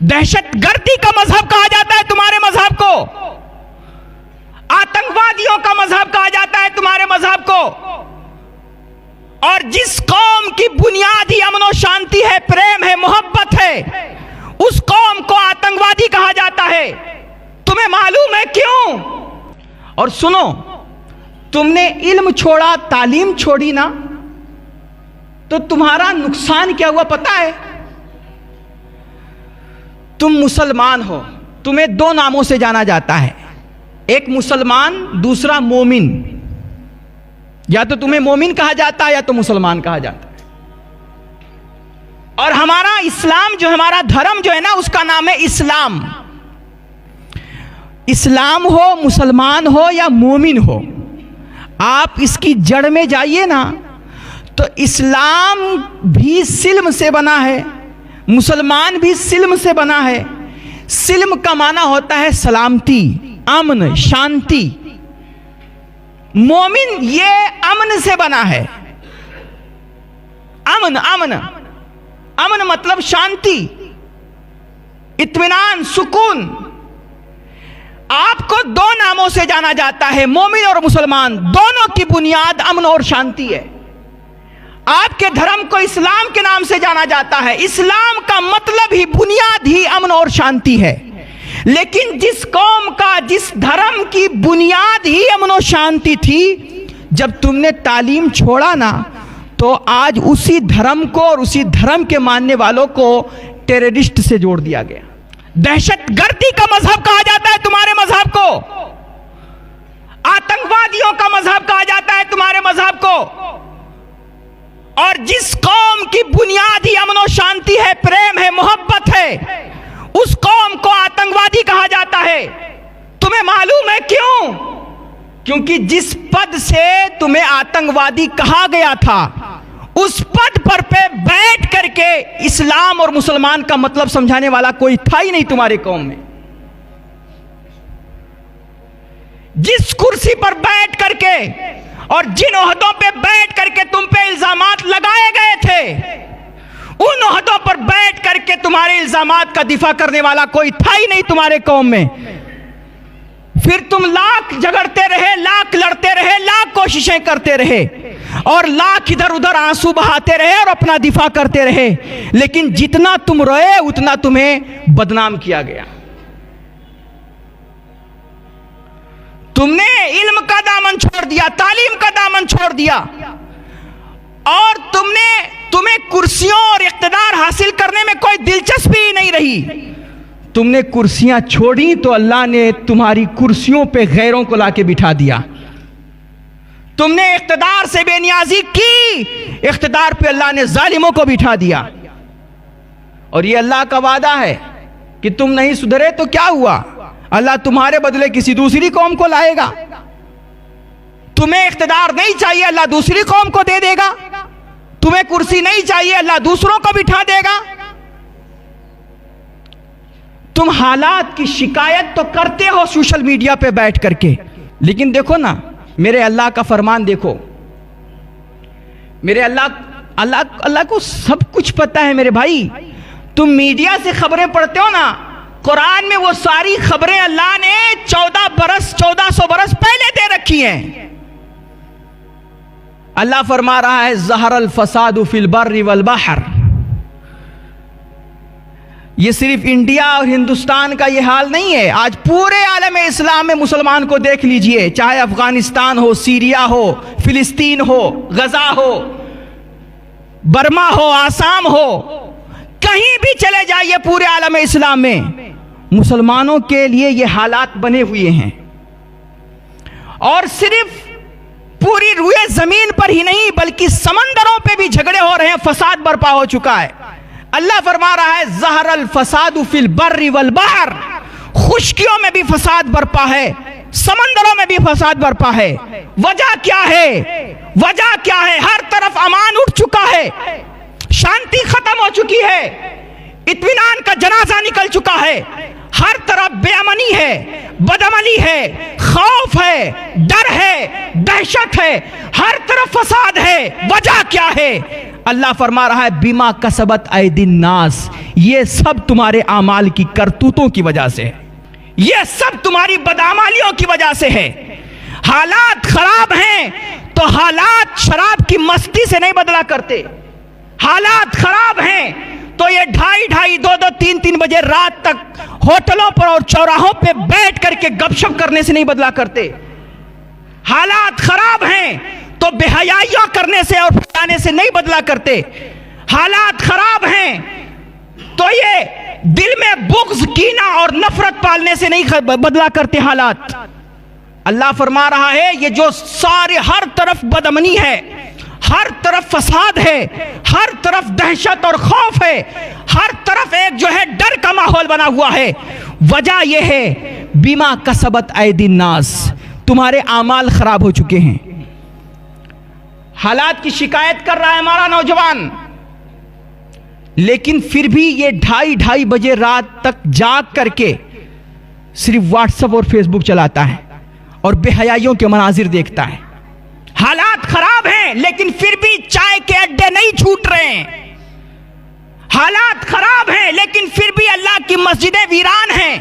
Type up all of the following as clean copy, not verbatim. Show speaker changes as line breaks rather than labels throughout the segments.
दहशतगर्दी का मजहब कहा जाता है तुम्हारे मजहब को, आतंकवादियों का मजहब कहा जाता है तुम्हारे मजहब को। और जिस कौम की बुनियाद ही अमन और शांति है, प्रेम है, मोहब्बत है, उस कौम को आतंकवादी कहा जाता है। तुम्हें मालूम है क्यों? और सुनो, तुमने इल्म छोड़ा, तालीम छोड़ी ना, तो तुम्हारा नुकसान क्या हुआ पता है? तुम मुसलमान हो, तुम्हें दो नामों से जाना जाता है, एक मुसलमान, दूसरा मोमिन। या तो तुम्हें मोमिन कहा जाता है या तो मुसलमान कहा जाता है। और हमारा इस्लाम जो, हमारा धर्म जो है ना, उसका नाम है इस्लाम। इस्लाम हो, मुसलमान हो या मोमिन हो, आप इसकी जड़ में जाइए ना, तो इस्लाम भी सिल्म से बना है, मुसलमान भी सिल्म से बना है। सिल्म का माना होता है सलामती, अमन, शांति। मोमिन ये अमन से बना है। अमन, अमन, अमन मतलब शांति, इत्मीनान, सुकून। आपको दो नामों से जाना जाता है, मोमिन और मुसलमान, दोनों की बुनियाद अमन और शांति है। आपके धर्म को इस्लाम के नाम से जाना जाता है, इस्लाम का मतलब ही, बुनियाद ही अमन और शांति है। लेकिन जिस कौम का, जिस धर्म की बुनियाद ही अमन और शांति थी, जब तुमने तालीम छोड़ा ना, तो आज उसी धर्म को और उसी धर्म के मानने वालों को टेररिस्ट से जोड़ दिया गया। दहशतगर्दी का मजहब कहा जाता है तुम्हारे मजहब को, आतंकवादियों का मजहब कहा जाता है तुम्हारे मजहब को। और जिस कौम की बुनियाद ही अमन और शांति है, प्रेम है, मोहब्बत है, उस कौम को आतंकवादी कहा जाता है। तुम्हें मालूम है क्यों? क्योंकि जिस पद से तुम्हें आतंकवादी कहा गया था, उस पद पर पे बैठ करके इस्लाम और मुसलमान का मतलब समझाने वाला कोई था ही नहीं तुम्हारे कौम में। जिस कुर्सी पर बैठ करके और जिन ओहदों पे बैठ करके तुम पे इल्जामात लगाए गए थे, उन ओहदों पर बैठ करके तुम्हारे इल्जामात का दिफा करने वाला कोई था ही नहीं तुम्हारे कौम में। फिर तुम लाख झगड़ते रहे, लाख लड़ते रहे, लाख कोशिशें करते रहे, और लाख इधर उधर आंसू बहाते रहे और अपना दिफा करते रहे, लेकिन जितना तुम रोए उतना तुम्हें बदनाम किया गया। तुमने इल्म का दामन छोड़ दिया, तालीम का दामन छोड़ दिया, और तुम्हें कुर्सियों और इख्तिदार हासिल करने में कोई दिलचस्पी नहीं रही। तुमने कुर्सियां छोड़ी तो अल्लाह ने तुम्हारी कुर्सियों पे गैरों को लाके बिठा दिया। तुमने इख्तिदार से बेनियाजी की, इख्तिदार पे अल्लाह ने जालिमों को बिठा दिया। और ये अल्लाह का वादा है कि तुम नहीं सुधरे तो क्या हुआ, अल्लाह तुम्हारे बदले किसी दूसरी कौम को लाएगा। तुम्हें इख्तिदार नहीं चाहिए, अल्लाह दूसरी कौम को दे देगा। तुम्हें कुर्सी नहीं चाहिए, अल्लाह दूसरों को बिठा देगा। तुम हालात की शिकायत तो करते हो सोशल मीडिया पे बैठ करके, लेकिन देखो ना, मेरे अल्लाह का फरमान देखो। मेरे अल्लाह को सब कुछ पता है मेरे भाई। तुम मीडिया से खबरें पढ़ते हो ना, कुरान में वो सारी खबरें अल्लाह ने 1400 बरस पहले दे रखी हैं। अल्लाह फरमा रहा है, ज़हरल फसादु फिल बर्रि वल बहर। ये सिर्फ इंडिया और हिंदुस्तान का ये हाल नहीं है, आज पूरे आलम इस्लाम में मुसलमान को देख लीजिए, चाहे अफगानिस्तान हो, सीरिया हो, फिलिस्तीन हो, गजा हो, बर्मा हो, आसाम हो, कहीं भी चले जाइए पूरे आलम इस्लाम में मुसलमानों के लिए ये हालात बने हुए हैं। और सिर्फ पूरी रुए जमीन पर ही नहीं, बल्कि समंदरों पे भी झगड़े हो रहे हैं, फसाद बर्पा हो चुका है। अल्लाह फरमा रहा है, ज़हरल फसादु फिल बर्रि वल बहर। खुश्कियों में भी फसाद बर्पा है, समंदरों में भी फसाद बर्पा है। वजह क्या है? वजह क्या है? हर तरफ अमान उठ चुका है, शांति खत्म हो चुकी है, इत्मीनान का जनाजा निकल चुका है। हर तरफ बेअमनी है, बदअमनी है, खौफ है, डर है, दहशत है, हर तरफ फसाद है। वजह क्या है? अल्लाह फरमा रहा है बिमा कसबत ऐदिन नास, ये सब तुम्हारे आमाल की करतूतों की वजह से है, ये सब तुम्हारी बदआमालियों की वजह से है। हालात खराब हैं तो हालात शराब की मस्ती से नहीं बदला करते। हालात खराब हैं तो ये 2:30, 2-2, 3-3 बजे रात तक होटलों पर और चौराहों पे बैठ करके गपशप करने से नहीं बदला करते। हालात खराब हैं तो बेहयाइयां करने से और फसाने से नहीं बदला करते। हालात खराब हैं तो ये दिल में बुग़्ज़, कीना और नफरत पालने से नहीं बदला करते हालात। अल्लाह फरमा रहा है ये जो सारे हर तरफ बदअमनी है, हर तरफ फसाद है, हर तरफ दहशत और खौफ है, हर तरफ एक जो है डर का माहौल बना हुआ है, वजह यह है बिमा कसबत ऐदिन नास, तुम्हारे आमाल खराब हो चुके हैं। हालात की शिकायत कर रहा है हमारा नौजवान, लेकिन फिर भी ये 2:30 बजे रात तक जाग करके सिर्फ व्हाट्सएप और फेसबुक चलाता है और बेहयाइयों के मनाजिर देखता है। हालात खराब हैं लेकिन फिर भी चाय के अड्डे नहीं छूट रहे हैं। हालात खराब हैं लेकिन फिर भी अल्लाह की मस्जिदें वीरान हैं,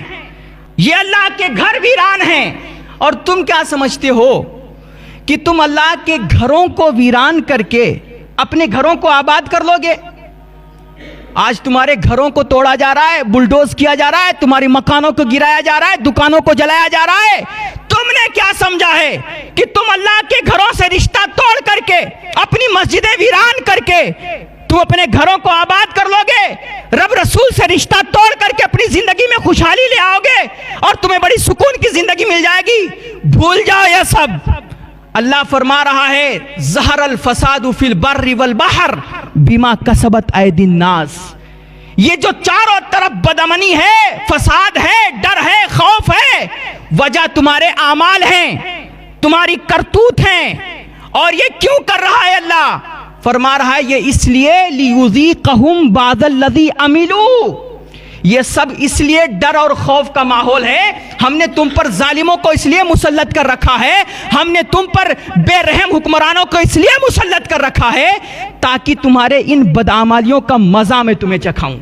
ये अल्लाह के घर वीरान हैं। और तुम क्या समझते हो कि तुम अल्लाह के घरों को वीरान करके अपने घरों को आबाद कर लोगे? आज तुम्हारे घरों को तोड़ा जा रहा है, बुलडोज किया जा रहा है, तुम्हारी मकानों को गिराया जा रहा है, दुकानों को जलाया जा रहा है। तुमने क्या समझा है कि तुम अल्लाह के घरों से रिश्ता तोड़ करके, अपनी मस्जिदें वीरान करके तुम अपने घरों को आबाद कर लोगे? रब रसूल से रिश्ता तोड़ करके अपनी जिंदगी में खुशहाली ले आओगे और तुम्हें बड़ी सुकून की जिंदगी मिल जाएगी? भूल जाओ यह सब। अल्लाह फरमा रहा है ज़हरल फसादु फिल बर्रि वल बहर बिमा कसबत ऐदिन नास, ये जो चारों तरफ बदअमनी है, फसाद है, डर है, खौफ है, वजह तुम्हारे आमाल हैं, तुम्हारी करतूत हैं। और ये क्यों कर रहा है? अल्लाह फरमा रहा है ये इसलिए लियुज़ीक़हुम बाज़ल्लज़ी अमिलू, ये सब इसलिए डर और खौफ का माहौल है। हमने तुम पर जालिमों को इसलिए मुसल्लत कर रखा है, हमने तुम पर बेरहम हुक्मरानों को इसलिए मुसल्लत कर रखा है ताकि तुम्हारे इन बदआमालियों का मजा मैं तुम्हें चखाऊं।